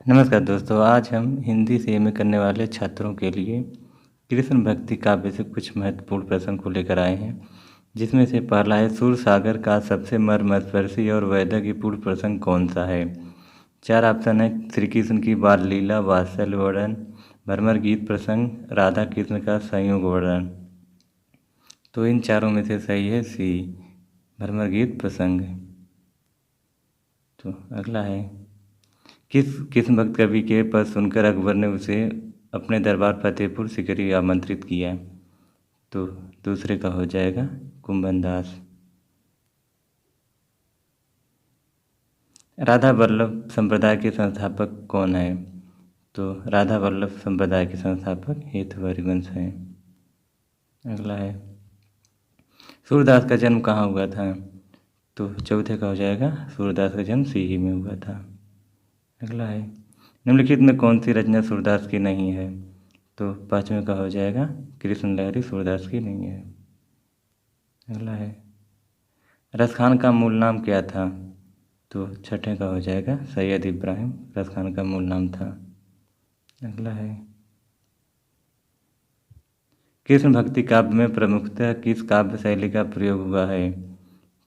नमस्कार दोस्तों, आज हम हिंदी से एमए करने वाले छात्रों के लिए कृष्ण भक्ति काव्य से कुछ महत्वपूर्ण प्रश्न को लेकर आए हैं, जिसमें से पहला है सूरसागर का सबसे मर्मस्पर्शी और वैदज्ञपूर्ण प्रसंग कौन सा है। चार ऑप्शन है श्री कृष्ण की बाल लीला, वात्सल्य वर्णन, भ्रमर गीत प्रसंग, राधा कृष्ण का संयोग वर्णन। तो इन चारों में से सही है सी, भ्रमर गीत प्रसंग। तो अगला है किस भक्त कवि के पद सुनकर अकबर ने उसे अपने दरबार फतेहपुर सिकरी आमंत्रित किया। तो दूसरे का हो जाएगा कुंभन दास। राधा वल्लभ संप्रदाय के संस्थापक कौन है। तो राधा वल्लभ संप्रदाय के संस्थापक हेतु हरिवंश हैं। अगला है सूरदास का जन्म कहाँ हुआ था। तो चौथे का हो जाएगा सूरदास का जन्म सीही में हुआ था। अगला है निम्नलिखित में कौन सी रचना सूरदास की नहीं है। तो पाँचवें का हो जाएगा कृष्ण लहरी सूरदास की नहीं है। अगला है रसखान का मूल नाम क्या था। तो छठे का हो जाएगा सैयद इब्राहिम रसखान का मूल नाम था। अगला है कृष्ण भक्ति काव्य में प्रमुखतः किस काव्य शैली का प्रयोग हुआ है।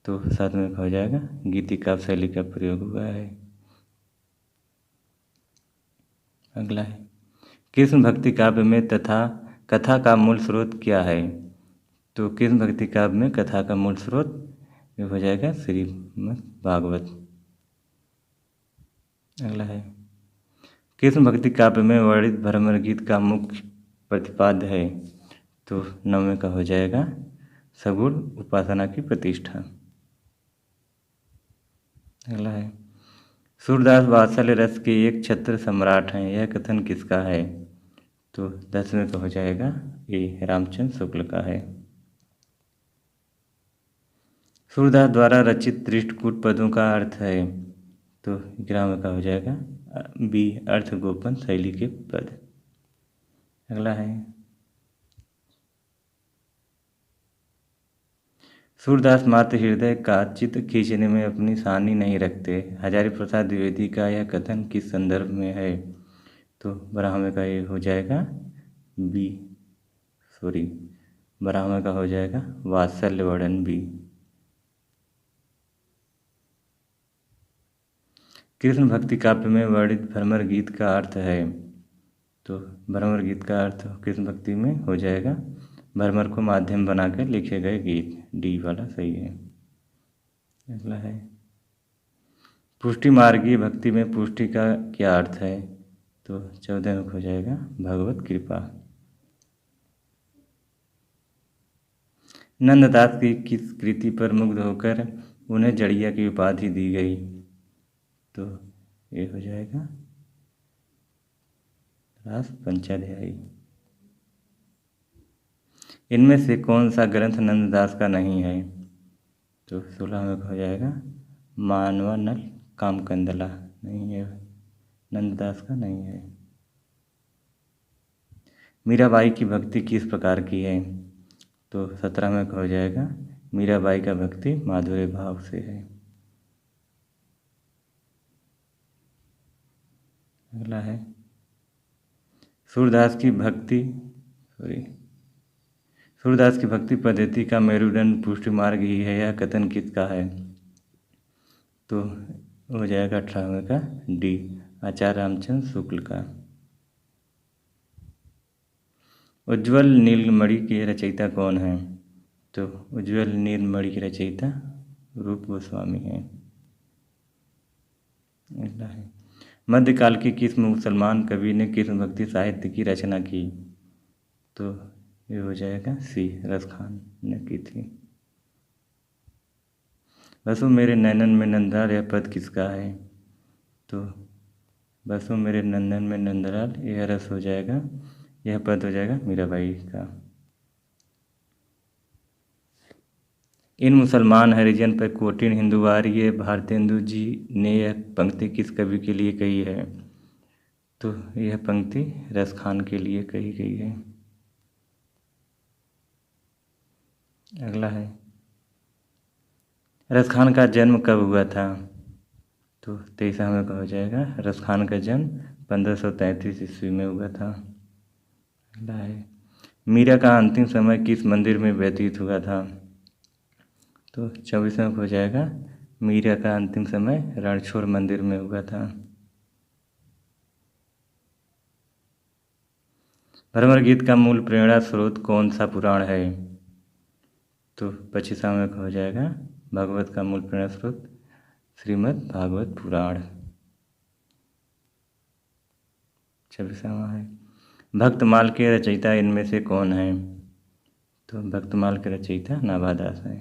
तो सातवें का हो जाएगा गीति काव्य शैली का प्रयोग हुआ है। अगला है कृष्ण भक्ति काव्य में तथा कथा का मूल स्रोत क्या है। तो कृष्ण भक्ति काव्य में कथा का मूल स्रोत ये हो जाएगा श्रीमद् भागवत। अगला है कृष्ण भक्ति काव्य में वर्णित भ्रमर गीत का मुख्य प्रतिपाद्य है। तो नौवें का हो जाएगा सगुण उपासना की प्रतिष्ठा। अगला है सूरदास वात्सल्य रस के एक छत्र सम्राट हैं, यह कथन किसका है। तो 10वें का हो जाएगा ये रामचंद्र शुक्ल का है। सूरदास द्वारा रचित दृष्टकूट पदों का अर्थ है। तो 11वें का हो जाएगा बी अर्थ गोपन शैली के पद। अगला है सूरदास मात्र हृदय का चित्र खींचने में अपनी सानी नहीं रखते, हजारी प्रसाद द्विवेदी का यह कथन किस संदर्भ में है। तो 12वें का ये हो जाएगा बी सॉरी 12वें का हो जाएगा वात्सल्य वर्णन बी। कृष्ण भक्ति काव्य में वर्णित भ्रमर गीत का अर्थ है। तो भ्रमर गीत का अर्थ कृष्ण भक्ति में हो जाएगा भ्रमर को माध्यम बनाकर लिखे गए गीत, डी वाला सही है। अगला है पुष्टि मार्गीय भक्ति में पुष्टि का क्या अर्थ है। तो 14वें हो जाएगा भगवत कृपा। नंददास की किस कृति पर मुग्ध होकर उन्हें जड़िया की उपाधि दी गई। तो ये हो जाएगा रास पंचाध्यायी। इनमें से कौन सा ग्रंथ नंददास का नहीं है। तो 16वें हो जाएगा मानवानल कामकंदला नहीं है, नंददास का नहीं है। मीराबाई की भक्ति किस प्रकार की है। तो 17वें हो जाएगा मीराबाई का भक्ति माधुर्य भाव से है। अगला है सूरदास की भक्ति पद्धति का मेरुदंड पुष्टि मार्ग ही है, यह कथन किसका है। तो हो जाएगा 18वें का डी आचार्य रामचंद्र शुक्ल का। उज्ज्वल नीलमणि के रचयिता कौन है। तो उज्ज्वल नीलमणि के रचयिता रूप गोस्वामी हैं। अगला है मध्यकाल की किस मुसलमान कवि ने कृष्ण भक्ति साहित्य की रचना की। तो ये हो जाएगा सी रसखान ने की थी। बसो मेरे नैनन में नंदलाल यह पद किसका है। तो बसो मेरे नंदन में नंदलाल यह रस हो जाएगा, यह पद हो जाएगा मीराबाई का। इन मुसलमान हरिजन पर कोटिन हिंदुवार्य भारतेंदु जी ने यह पंक्ति किस कवि के लिए कही है। तो यह पंक्ति रसखान के लिए कही गई है। अगला है रसखान का जन्म कब हुआ था। तो तो 23 में का हो जाएगा। रस खान का जन्म 1533 ईस्वी में हुआ था। अगला है, मीरा का अंतिम समय किस मंदिर में व्यतीत हुआ था? तो 24 में हो जाएगा। मीरा का अंतिम समय रणछोड़ मंदिर में हुआ था। भ्रमर गीत का मूल प्रेरणा स्रोत कौन सा पुराण है? तो 25 में हो जाएगा। भागवत का मूल प्रेरणा स्रोत श्रीमद् भागवत पुराण। 26वां है, भक्तमाल के रचयिता इनमें से कौन है? तो भक्तमाल के रचयिता नाभादास है।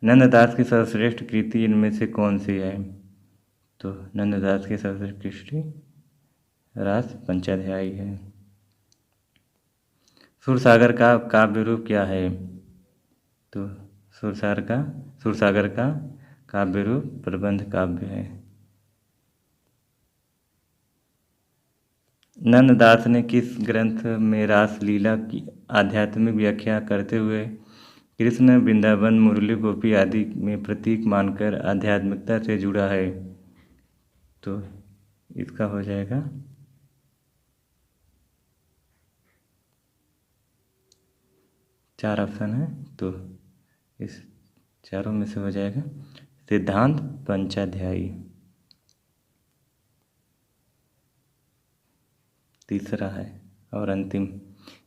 नंददास की सर्वश्रेष्ठ कृति इनमें से कौन सी है? तो नंददास की सर्वश्रेष्ठ कृति रास पंचाध्यायी है। सूरसागर का काव्य रूप क्या है? तो सूरसागर का काव्य रूप प्रबंध काव्य है। नंददास ने किस ग्रंथ में रास लीला की आध्यात्मिक व्याख्या करते हुए कृष्ण, वृंदावन, मुरली गोपी आदि में प्रतीक मानकर आध्यात्मिकता से जुड़ा है? तो इसका हो जाएगा 4 ऑप्शन है, तो इस चारों में से हो जाएगा सिद्धांत पंचाध्यायी। तीसरा है और अंतिम,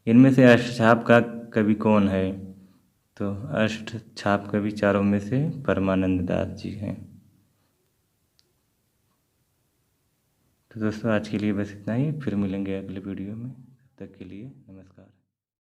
इनमें से अष्टछाप का कवि कौन है? तो अष्टछाप कवि चारों में से परमानंद दास जी हैं। तो दोस्तों आज के लिए बस इतना ही, फिर मिलेंगे अगले वीडियो में। तब तक के लिए नमस्कार।